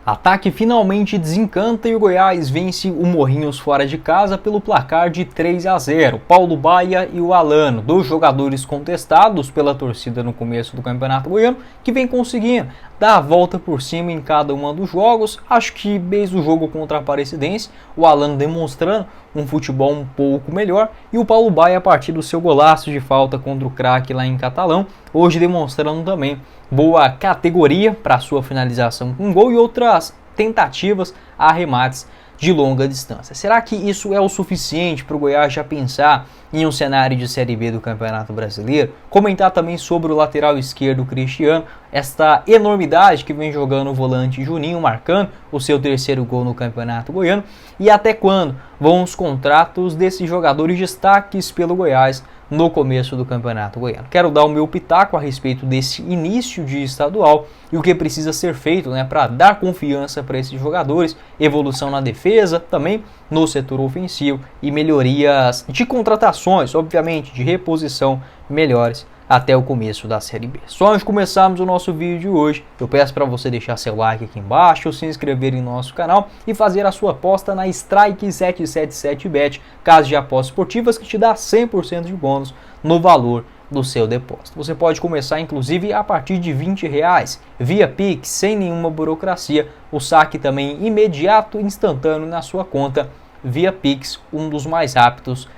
Ataque finalmente desencanta e o Goiás vence o Morrinhos fora de casa pelo placar de 3-0. Paulo Baia e o Alano, dois jogadores contestados pela torcida no começo do Campeonato Goiano, que vem conseguindo dar a volta por cima em cada um dos jogos. Acho que desde o jogo contra a Aparecidense, o Alano demonstrando um futebol um pouco melhor e o Paulo Baia a partir do seu golaço de falta contra o Craque lá em Catalão, hoje demonstrando também boa categoria para sua finalização com gol e outras tentativas a arremates de longa distância. Será que isso é o suficiente para o Goiás já pensar em um cenário de Série B do Campeonato Brasileiro? Comentar também sobre o lateral esquerdo Cristiano, esta enormidade que vem jogando o volante Juninho, marcando o seu terceiro gol no Campeonato Goiano, e até quando vão os contratos desses jogadores destaques pelo Goiás no começo do Campeonato Goiano. Quero dar o meu pitaco a respeito desse início de estadual e o que precisa ser feito, para dar confiança para esses jogadores, evolução na defesa, também no setor ofensivo e melhorias de contratações, obviamente, de reposição melhores até o começo da Série B. Só antes de começarmos o nosso vídeo de hoje, eu peço para você deixar seu like aqui embaixo, se inscrever em nosso canal e fazer a sua aposta na Strike 777Bet, casa de apostas esportivas que te dá 100% de bônus no valor do seu depósito. Você pode começar inclusive a partir de R$20 via Pix, sem nenhuma burocracia, o saque também imediato, instantâneo na sua conta via Pix, um dos mais rápidos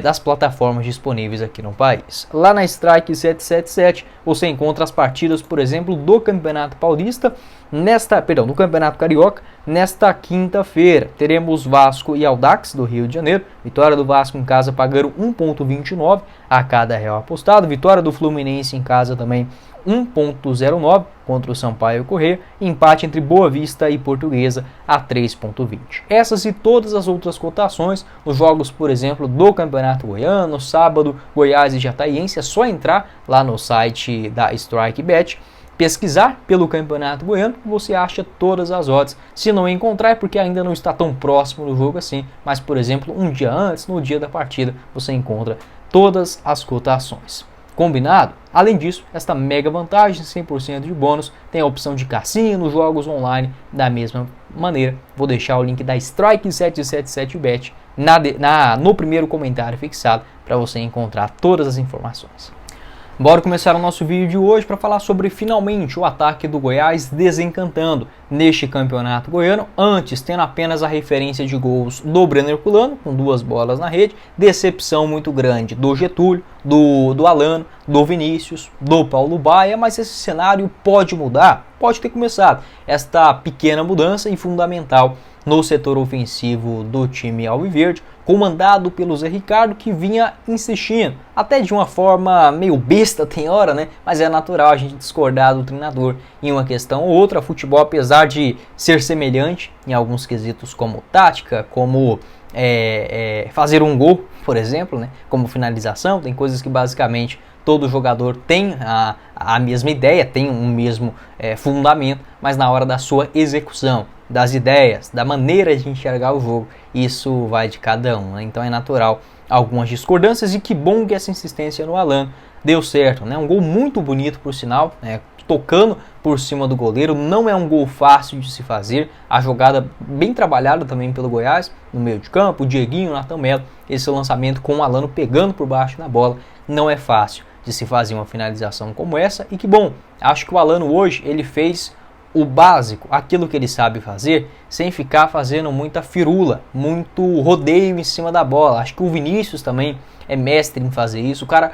das plataformas disponíveis aqui no país. Lá na Strike 777 você encontra as partidas, por exemplo, do Campeonato Paulista, do Campeonato Carioca. Nesta quinta-feira teremos Vasco e Audax do Rio de Janeiro. Vitória do Vasco em casa pagando 1,29 a cada real apostado. Vitória do Fluminense em casa também 1,09 contra o Sampaio Corrêa, empate entre Boa Vista e Portuguesa a 3,20. Essas e todas as outras cotações nos jogos, por exemplo, do Campeonato Goiano, sábado, Goiás e Jataiense, é só entrar lá no site da StrikeBet, pesquisar pelo Campeonato Goiano, você acha todas as odds. Se não encontrar é porque ainda não está tão próximo do jogo assim, mas, por exemplo, um dia antes, no dia da partida, você encontra todas as cotações. Combinado? Além disso, esta mega vantagem, 100% de bônus, tem a opção de cassino, jogos online, da mesma maneira. Vou deixar o link da Strike 777Bet no primeiro comentário fixado para você encontrar todas as informações. Bora começar o nosso vídeo de hoje para falar sobre finalmente o ataque do Goiás desencantando neste campeonato goiano, antes tendo apenas a referência de gols do Brenner Culano, com 2 bolas na rede, decepção muito grande do Getúlio, do Alano, do Vinícius, do Paulo Baia, mas esse cenário pode mudar, pode ter começado esta pequena mudança e fundamental no setor ofensivo do time alviverde, comandado pelo Zé Ricardo, que vinha insistindo, até de uma forma meio besta tem hora, mas é natural a gente discordar do treinador em uma questão ou outra. Futebol, apesar de ser semelhante em alguns quesitos como tática, como fazer um gol, por exemplo, como finalização, tem coisas que basicamente todo jogador tem a mesma ideia, tem um mesmo fundamento, mas na hora da sua execução, das ideias, da maneira de enxergar o jogo, isso vai de cada um, Então é natural algumas discordâncias e que bom que essa insistência no Alano deu certo, Um gol muito bonito, por sinal, tocando por cima do goleiro, não é um gol fácil de se fazer, a jogada bem trabalhada também pelo Goiás, no meio de campo, o Dieguinho, o Nathan Melo, esse lançamento com o Alano pegando por baixo na bola, não é fácil de se fazer uma finalização como essa, e que bom, acho que o Alano hoje, ele fez o básico, aquilo que ele sabe fazer, sem ficar fazendo muita firula, muito rodeio em cima da bola. Acho que o Vinícius também é mestre em fazer isso. O cara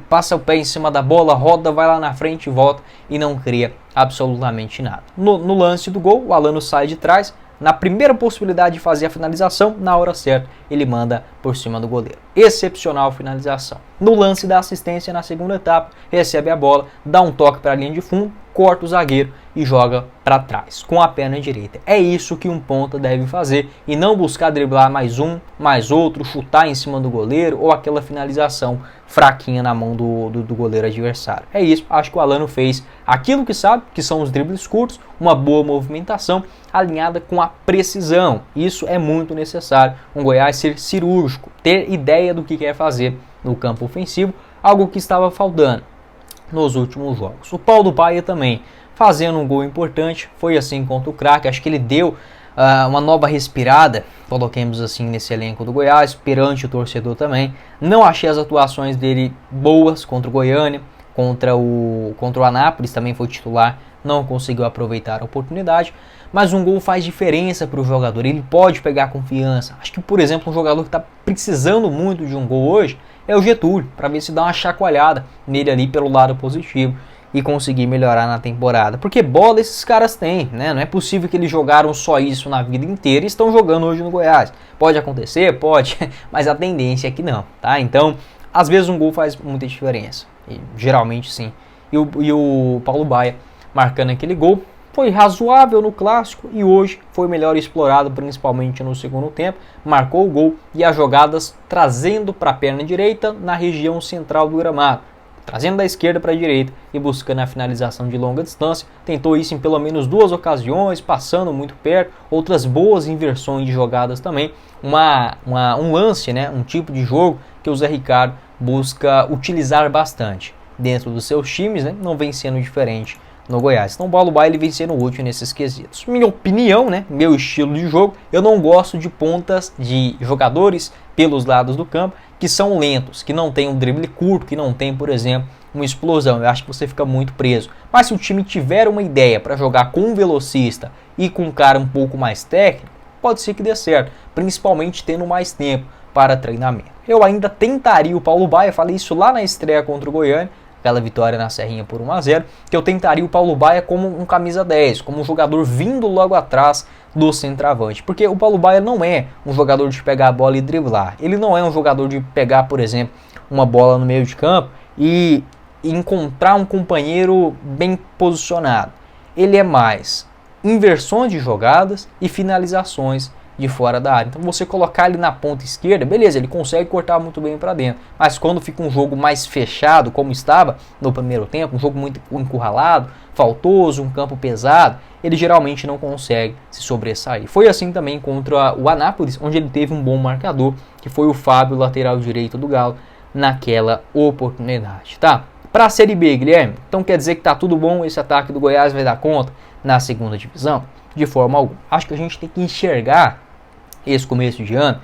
passa o pé em cima da bola, roda, vai lá na frente e volta e não cria absolutamente nada. No lance do gol, o Alano sai de trás, na primeira possibilidade de fazer a finalização, na hora certa, ele manda por cima do goleiro. Excepcional finalização. No lance da assistência, na segunda etapa, recebe a bola, dá um toque para a linha de fundo, corta o zagueiro e joga para trás, com a perna direita. É isso que um ponta deve fazer e não buscar driblar mais um, mais outro, chutar em cima do goleiro ou aquela finalização fraquinha na mão do goleiro adversário. É isso, acho que o Alano fez aquilo que sabe, que são os dribles curtos, uma boa movimentação alinhada com a precisão. Isso é muito necessário, um Goiás ser cirúrgico, ter ideia do que quer fazer no campo ofensivo, algo que estava faltando nos últimos jogos. O Paulo Baia também fazendo um gol importante. Foi assim contra o Craque, acho que ele deu uma nova respirada, coloquemos assim, nesse elenco do Goiás, perante o torcedor também. Não achei as atuações dele boas contra o Goiânia, contra o Anápolis, também foi titular, não conseguiu aproveitar a oportunidade, mas um gol faz diferença para o jogador, ele pode pegar confiança. Acho que, por exemplo, um jogador que está precisando muito de um gol hoje é o Getúlio, para ver se dá uma chacoalhada nele ali pelo lado positivo e conseguir melhorar na temporada. Porque bola esses caras têm, né? Não é possível que eles jogaram só isso na vida inteira e estão jogando hoje no Goiás. Pode acontecer? Pode, mas a tendência é que não, tá? Então, às vezes um gol faz muita diferença, e geralmente sim. E o Paulo Baia marcando aquele gol, foi razoável no clássico e hoje foi melhor explorado, principalmente no segundo tempo. Marcou o gol e as jogadas trazendo para a perna direita na região central do gramado, trazendo da esquerda para a direita e buscando a finalização de longa distância. Tentou isso em pelo menos 2 ocasiões, passando muito perto. Outras boas inversões de jogadas também. Um lance, né, um tipo de jogo que o Zé Ricardo busca utilizar bastante dentro dos seus times, né, não vem sendo diferente no Goiás. Então o Paulo Baia ele vem sendo útil nesses quesitos. Minha opinião, né, meu estilo de jogo, eu não gosto de pontas de jogadores pelos lados do campo que são lentos, que não tem um drible curto, que não tem, por exemplo, uma explosão. Eu acho que você fica muito preso. Mas se o time tiver uma ideia para jogar com um velocista e com um cara um pouco mais técnico, pode ser que dê certo, principalmente tendo mais tempo para treinamento. Eu ainda tentaria o Paulo Baia, falei isso lá na estreia contra o Goiânia, aquela vitória na Serrinha por 1-0, que eu tentaria o Paulo Baia como um camisa 10, como um jogador vindo logo atrás do centroavante, porque o Paulo Baia não é um jogador de pegar a bola e driblar, ele não é um jogador de pegar, por exemplo, uma bola no meio de campo e encontrar um companheiro bem posicionado. Ele é mais inversões de jogadas e finalizações de fora da área. Então você colocar ele na ponta esquerda, beleza, ele consegue cortar muito bem para dentro, mas quando fica um jogo mais fechado, como estava no primeiro tempo, um jogo muito encurralado, faltoso, um campo pesado, ele geralmente não consegue se sobressair. Foi assim também contra o Anápolis, onde ele teve um bom marcador, que foi o Fábio, lateral direito do Galo, naquela oportunidade, tá? Para a Série B, Guilherme, então quer dizer que tá tudo bom, esse ataque do Goiás vai dar conta na segunda divisão? De forma alguma. Acho que a gente tem que enxergar esse começo de ano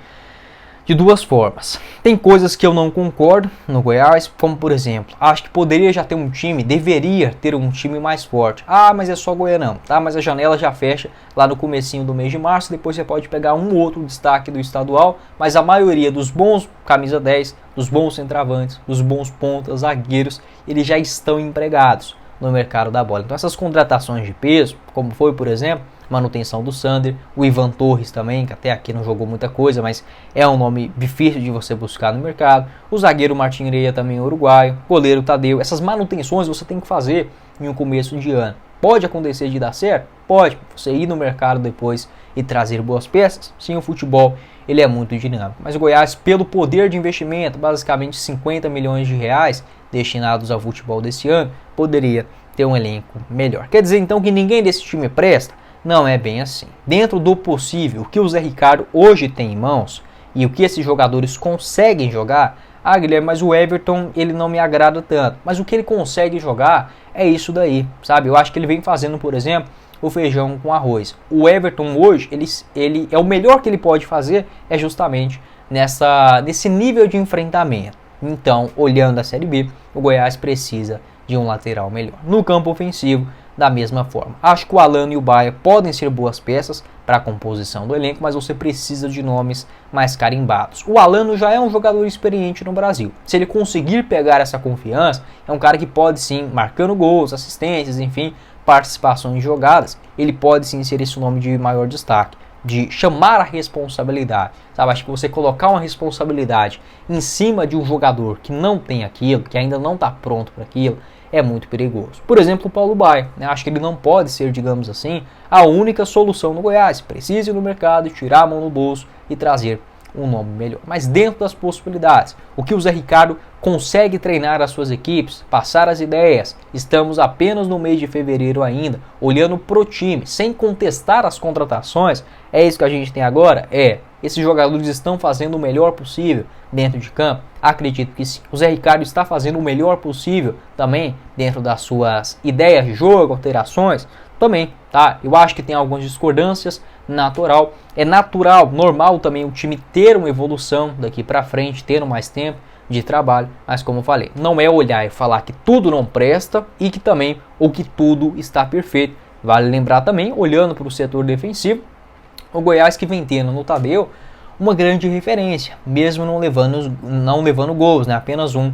de duas formas. Tem coisas que eu não concordo no Goiás, como por exemplo, acho que poderia já ter um time, deveria ter um time mais forte. Ah, mas é só Goianão, tá? Mas a janela já fecha lá no comecinho do mês de março, depois você pode pegar um outro destaque do estadual, mas a maioria dos bons camisa 10, dos bons centroavantes, dos bons pontas, zagueiros, eles já estão empregados no mercado da bola. Então essas contratações de peso, como foi por exemplo, manutenção do Sander, o Ivan Torres também, que até aqui não jogou muita coisa, mas é um nome difícil de você buscar no mercado, o zagueiro Martin Reia também uruguaio, goleiro Tadeu, essas manutenções você tem que fazer em um começo de ano. Pode acontecer de dar certo? Pode, você ir no mercado depois e trazer boas peças, sim, o futebol ele é muito dinâmico, mas o Goiás, pelo poder de investimento, basicamente 50 milhões de reais destinados ao futebol desse ano, poderia ter um elenco melhor. Quer dizer então que ninguém desse time presta? Não é bem assim. Dentro do possível, o que o Zé Ricardo hoje tem em mãos e o que esses jogadores conseguem jogar, Guilherme, mas o Everton ele não me agrada tanto. Mas o que ele consegue jogar é isso daí, sabe? Eu acho que ele vem fazendo, por exemplo, o feijão com arroz. O Everton hoje, ele é o melhor que ele pode fazer é justamente nesse nível de enfrentamento. Então, olhando a Série B, o Goiás precisa de um lateral melhor. No campo ofensivo, da mesma forma. Acho que o Alano e o Baia podem ser boas peças para a composição do elenco, mas você precisa de nomes mais carimbados. O Alano já é um jogador experiente no Brasil. Se ele conseguir pegar essa confiança, é um cara que pode sim, marcando gols, assistências, enfim, participações em jogadas, ele pode sim ser esse nome de maior destaque, de chamar a responsabilidade, sabe? Acho que você colocar uma responsabilidade em cima de um jogador que não tem aquilo, que ainda não está pronto para aquilo, é muito perigoso. Por exemplo, o Paulo Baia, né? Acho que ele não pode ser, digamos assim, a única solução no Goiás. Precisa ir no mercado, tirar a mão no bolso e trazer um nome melhor. Mas dentro das possibilidades, o que o Zé Ricardo consegue treinar as suas equipes, passar as ideias. Estamos apenas no mês de fevereiro ainda, olhando pro time, sem contestar as contratações. É isso que a gente tem agora? Esses jogadores estão fazendo o melhor possível dentro de campo? Acredito que sim. O Zé Ricardo está fazendo o melhor possível também dentro das suas ideias de jogo, alterações? Também, tá? Eu acho que tem algumas discordâncias, natural. É natural, normal também o time ter uma evolução daqui para frente, tendo mais tempo de trabalho, mas como eu falei, não é olhar e falar que tudo não presta e que também, ou que tudo está perfeito. Vale lembrar também, olhando para o setor defensivo, o Goiás que vem tendo no Tadeu uma grande referência, mesmo não levando gols, né? Apenas um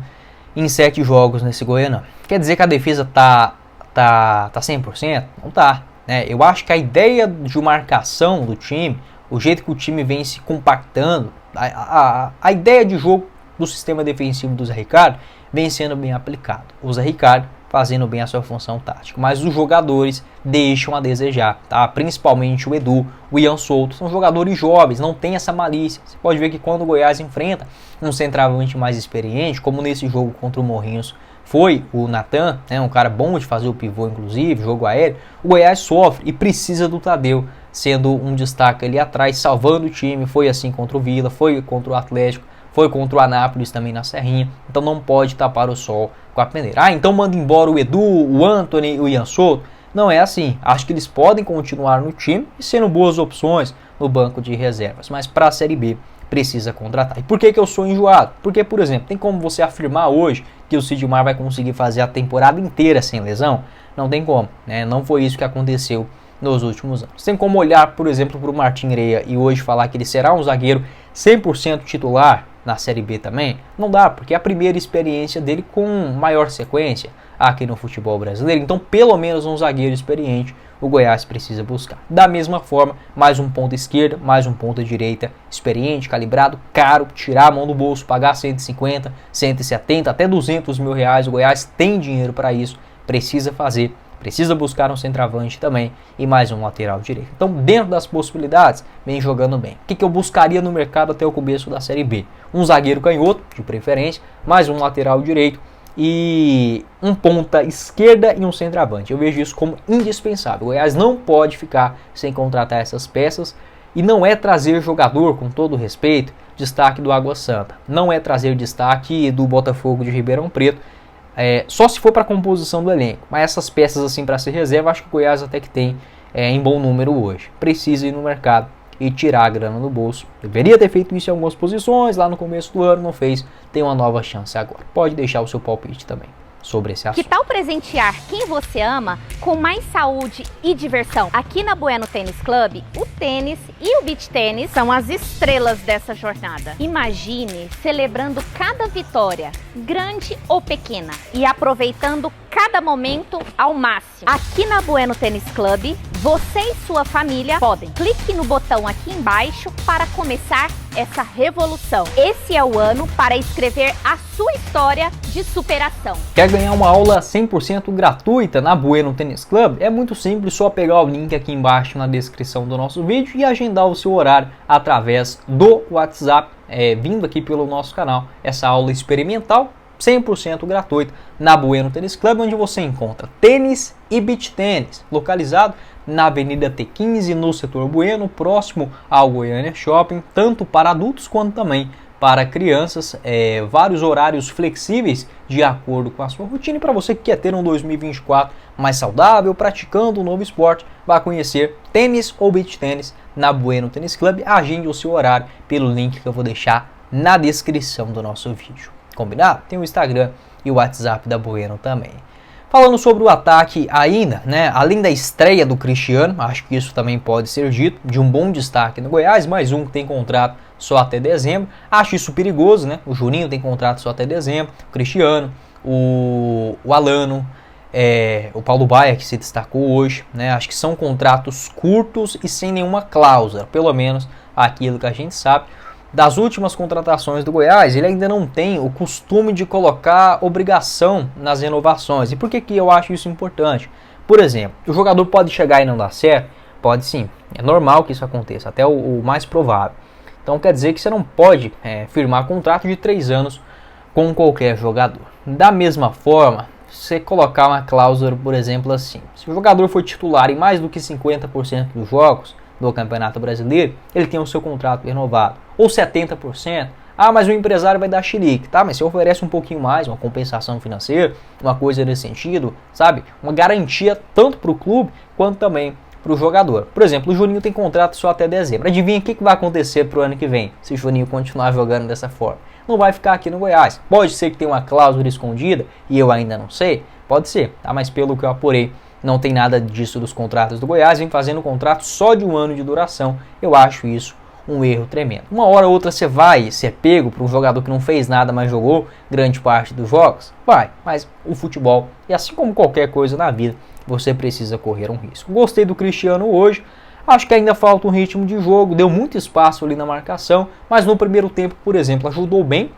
em 7 jogos nesse Goianão. Quer dizer que a defesa tá 100%? Não tá, né? Eu acho que a ideia de marcação do time, o jeito que o time vem se compactando, a ideia de jogo do sistema defensivo do Zé Ricardo vem sendo bem aplicado. O Zé Ricardo fazendo bem a sua função tática, mas os jogadores deixam a desejar, tá? Principalmente o Edu, o Ian Souto, são jogadores jovens, não tem essa malícia. Você pode ver que quando o Goiás enfrenta um centroavante mais experiente, como nesse jogo contra o Morrinhos foi o Natan, né, um cara bom de fazer o pivô, inclusive, jogo aéreo, o Goiás sofre e precisa do Tadeu, sendo um destaque ali atrás, salvando o time. Foi assim contra o Vila, foi contra o Atlético, foi contra o Anápolis também na Serrinha, então não pode tapar o sol com a peneira. Então manda embora o Edu, o Anthony, o Ian Souto. Não é assim, acho que eles podem continuar no time e sendo boas opções no banco de reservas, mas para a Série B precisa contratar. E por que eu sou enjoado? Porque, por exemplo, tem como você afirmar hoje que o Sidmar vai conseguir fazer a temporada inteira sem lesão? Não tem como, né? Não foi isso que aconteceu nos últimos anos. Tem como olhar, por exemplo, para o Martin Reia e hoje falar que ele será um zagueiro 100% titular na Série B também? Não dá, porque é a primeira experiência dele com maior sequência aqui no futebol brasileiro. Então, pelo menos um zagueiro experiente o Goiás precisa buscar. Da mesma forma, mais um ponta esquerda, mais um ponta direita experiente, calibrado, caro, tirar a mão do bolso, pagar 150, 170, até 200 mil reais. O Goiás tem dinheiro para isso, precisa fazer. Precisa buscar um centroavante também e mais um lateral direito. Então, dentro das possibilidades, vem jogando bem. O que eu buscaria no mercado até o começo da Série B? Um zagueiro canhoto, de preferência, mais um lateral direito e um ponta esquerda e um centroavante. Eu vejo isso como indispensável. O Goiás não pode ficar sem contratar essas peças e não é trazer jogador, com todo respeito, destaque do Água Santa. Não é trazer destaque do Botafogo de Ribeirão Preto. Só se for para a composição do elenco, mas essas peças assim para ser reserva, acho que o Goiás até que tem em bom número hoje. Precisa ir no mercado e tirar a grana do bolso. Deveria ter feito isso em algumas posições lá no começo do ano, não fez, tem uma nova chance agora. Pode deixar o seu palpite também sobre esse assunto. Que tal presentear quem você ama com mais saúde e diversão? Aqui na Bueno Tênis Club, o tênis e o beach tênis são as estrelas dessa jornada. Imagine celebrando cada vitória, grande ou pequena, e aproveitando cada momento ao máximo. Aqui na Bueno Tênis Club, você e sua família podem. Clique no botão aqui embaixo para começar essa revolução. Esse é o ano para escrever a sua história de superação. Quer ganhar uma aula 100% gratuita na Bueno Tênis Club? É muito simples, só pegar o link aqui embaixo na descrição do nosso vídeo e agendar o seu horário através do WhatsApp, vindo aqui pelo nosso canal. Essa aula experimental 100% gratuito na Bueno Tênis Club, onde você encontra tênis e beach tênis, localizado na Avenida T15, no setor Bueno, próximo ao Goiânia Shopping, tanto para adultos quanto também para crianças, vários horários flexíveis de acordo com a sua rotina. E para você que quer ter um 2024 mais saudável, praticando um novo esporte, vá conhecer tênis ou beach tênis na Bueno Tênis Club. Agende o seu horário pelo link que eu vou deixar na descrição do nosso vídeo. Combinado? Tem o Instagram e o WhatsApp da Bueno também. Falando sobre o ataque ainda, né? Além da estreia do Cristiano, acho que isso também pode ser dito, de um bom destaque no Goiás, mais um que tem contrato só até dezembro. Acho isso perigoso, né? O Juninho tem contrato só até dezembro, o Cristiano, o Alano, o Paulo Baia, que se destacou hoje, né? Acho que são contratos curtos e sem nenhuma cláusula, pelo menos aquilo que a gente sabe. Das últimas contratações do Goiás, ele ainda não tem o costume de colocar obrigação nas renovações. E por que eu acho isso importante? Por exemplo, o jogador pode chegar e não dar certo? Pode sim, é normal que isso aconteça, até o mais provável. Então quer dizer que você não pode firmar contrato de 3 anos com qualquer jogador. Da mesma forma, você colocar uma cláusula, por exemplo, assim: se o jogador for titular em mais do que 50% dos jogos do Campeonato Brasileiro, ele tem o seu contrato renovado. Ou 70%, mas o empresário vai dar chilique, tá? Mas você oferece um pouquinho mais, uma compensação financeira, uma coisa nesse sentido, sabe? Uma garantia tanto para o clube quanto também para o jogador. Por exemplo, o Juninho tem contrato só até dezembro. Adivinha o que vai acontecer para o ano que vem, se o Juninho continuar jogando dessa forma? Não vai ficar aqui no Goiás. Pode ser que tenha uma cláusula escondida, e eu ainda não sei, pode ser, tá? Mas pelo que eu apurei, não tem nada disso dos contratos do Goiás, vem fazendo contrato só de 1 ano de duração. Eu acho isso um erro tremendo. Uma hora ou outra você vai ser pego por um jogador que não fez nada, mas jogou grande parte dos jogos? Vai, mas o futebol, e assim como qualquer coisa na vida, você precisa correr um risco. Gostei do Cristiano hoje, acho que ainda falta um ritmo de jogo, deu muito espaço ali na marcação, mas no primeiro tempo, por exemplo, ajudou bem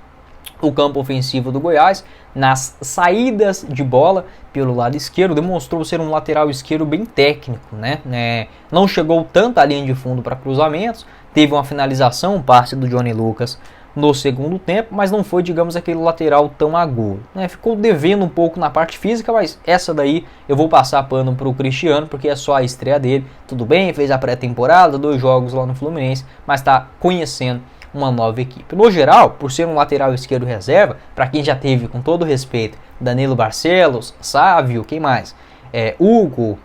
o campo ofensivo do Goiás, nas saídas de bola pelo lado esquerdo, demonstrou ser um lateral esquerdo bem técnico, né? Não chegou tanto à linha de fundo para cruzamentos, teve uma finalização, um passe do Johnny Lucas no segundo tempo, mas não foi, digamos, aquele lateral tão agudo, né? Ficou devendo um pouco na parte física, mas essa daí eu vou passar pano para o Cristiano, porque é só a estreia dele. Tudo bem, fez a pré-temporada, 2 jogos lá no Fluminense, mas está conhecendo uma nova equipe. No geral, por ser um lateral esquerdo reserva, para quem já teve, com todo respeito, Danilo Barcelos, Sávio, quem mais? Hugo,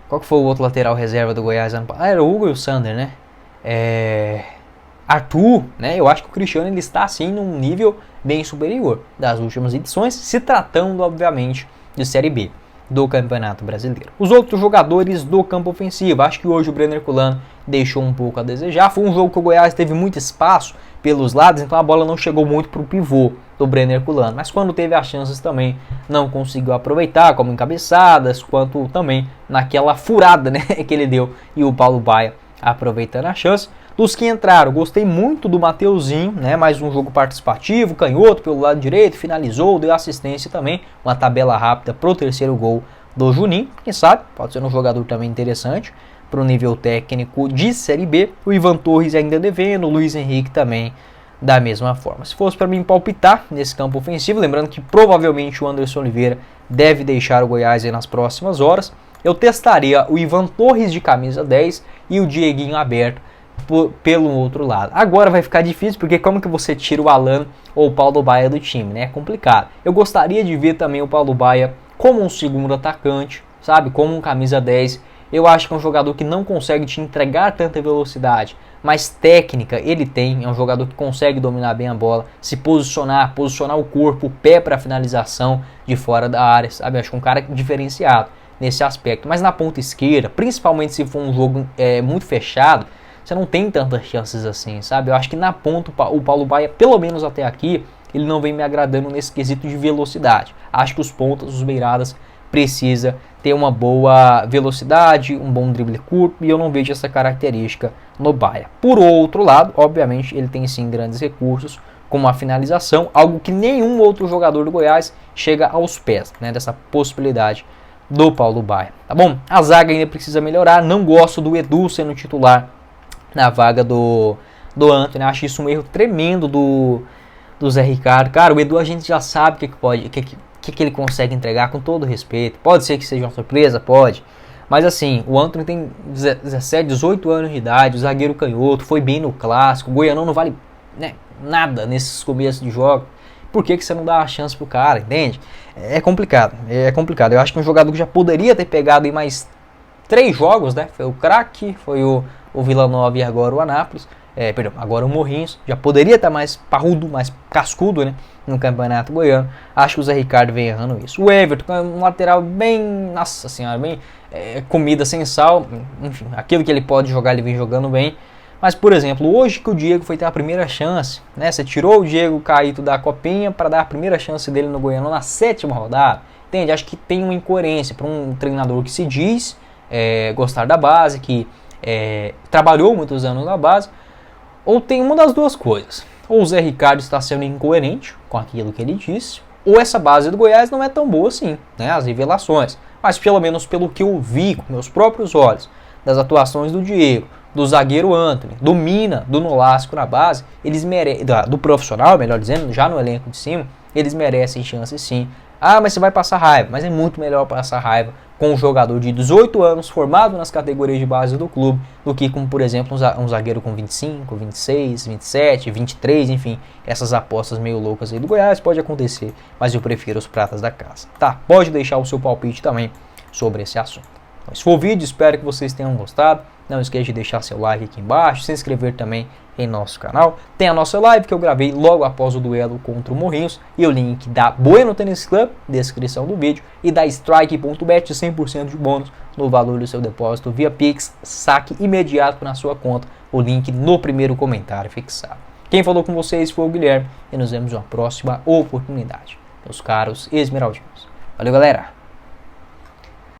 qual que foi o outro lateral reserva do Goiás ano passado? Era o Hugo e o Sander, né? Arthur, né? Eu acho que o Cristiano ele está assim num nível bem superior das últimas edições, se tratando obviamente de Série B do Campeonato Brasileiro. Os outros jogadores do campo ofensivo, acho que hoje o Brenner Culano deixou um pouco a desejar. Foi um jogo que o Goiás teve muito espaço pelos lados, então a bola não chegou muito para o pivô do Brenner Culano, mas quando teve as chances também não conseguiu aproveitar, como em cabeçadas, quanto também naquela furada, né, que ele deu, e o Paulo Baia aproveitando a chance. Dos que entraram, gostei muito do Mateuzinho, né? Mais um jogo participativo, canhoto pelo lado direito, finalizou, deu assistência também, uma tabela rápida para o terceiro gol do Juninho. Quem sabe, pode ser um jogador também interessante para o nível técnico de Série B. O Ivan Torres ainda devendo, o Luiz Henrique também da mesma forma. Se fosse para mim palpitar nesse campo ofensivo, lembrando que provavelmente o Anderson Oliveira deve deixar o Goiás aí nas próximas horas, eu testaria o Ivan Torres de camisa 10 e o Dieguinho aberto pelo outro lado. Agora vai ficar difícil, porque como que você tira o Alan ou o Paulo Baia do time, né? É complicado. Eu gostaria de ver também o Paulo Baia como um segundo atacante, sabe? Como um camisa 10. Eu acho que é um jogador que não consegue te entregar tanta velocidade, mas técnica ele tem. É um jogador que consegue dominar bem a bola, se posicionar o corpo, o pé para finalização de fora da área, sabe? Acho que é um cara diferenciado nesse aspecto. Mas na ponta esquerda, principalmente se for um jogo muito fechado, você não tem tantas chances assim, sabe? Eu acho que na ponta o Paulo Baia, pelo menos até aqui, ele não vem me agradando nesse quesito de velocidade. Acho que os pontas, os beiradas, precisa ter uma boa velocidade, um bom drible curto, e eu não vejo essa característica no Baia. Por outro lado, obviamente, ele tem sim grandes recursos, como a finalização, algo que nenhum outro jogador do Goiás chega aos pés, né, dessa possibilidade do Paulo Baia. Tá bom? A zaga ainda precisa melhorar, não gosto do Edu sendo titular na vaga do Antony. Acho isso um erro tremendo do Zé Ricardo. Cara, o Edu a gente já sabe o que ele consegue entregar, com todo respeito. Pode ser que seja uma surpresa, pode. Mas assim, o Antony tem 17, 18 anos de idade, o zagueiro canhoto, foi bem no clássico, o Goianão não vale, né, nada nesses começos de jogo. Por que você não dá a chance pro cara, entende? É complicado. Eu acho que um jogador que já poderia ter pegado em mais 3 jogos, né? Foi o Craque, foi o Vila Nova e agora o Anápolis. Agora o Morrinhos. Já poderia estar mais parrudo, mais cascudo, né? No Campeonato Goiano. Acho que o Zé Ricardo vem errando isso. O Everton, um lateral bem, nossa senhora, bem comida sem sal. Enfim, aquilo que ele pode jogar, ele vem jogando bem. Mas, por exemplo, hoje que o Diego foi ter a primeira chance, né? Você tirou o Diego Caíto da Copinha para dar a primeira chance dele no Goiano na 7ª rodada. Entende? Acho que tem uma incoerência para um treinador que se diz gostar da base, que trabalhou muitos anos na base. Ou tem uma das duas coisas. Ou o Zé Ricardo está sendo incoerente com aquilo que ele disse, ou essa base do Goiás não é tão boa assim, né? As revelações. Mas pelo menos pelo que eu vi com meus próprios olhos, das atuações do Diego, do zagueiro Antony, do Mina, do Nolasco na base, eles merecem, do profissional, melhor dizendo, já no elenco de cima, eles merecem chance sim. Ah, mas você vai passar raiva, mas é muito melhor passar raiva com um jogador de 18 anos, formado nas categorias de base do clube, do que com, por exemplo, um zagueiro com 25, 26, 27, 23, enfim, essas apostas meio loucas aí do Goiás, pode acontecer, mas eu prefiro os pratas da casa. Tá, pode deixar o seu palpite também sobre esse assunto. Então, esse foi o vídeo, espero que vocês tenham gostado. Não esqueça de deixar seu like aqui embaixo, se inscrever também em nosso canal. Tem a nossa live que eu gravei logo após o duelo contra o Morrinhos e o link da Bueno Tênis Club, descrição do vídeo, e da Strike.bet, 100% de bônus no valor do seu depósito via Pix, saque imediato na sua conta, o link no primeiro comentário fixado. Quem falou com vocês foi o Guilherme e nos vemos em uma próxima oportunidade, meus caros esmeraldinos. Valeu, galera!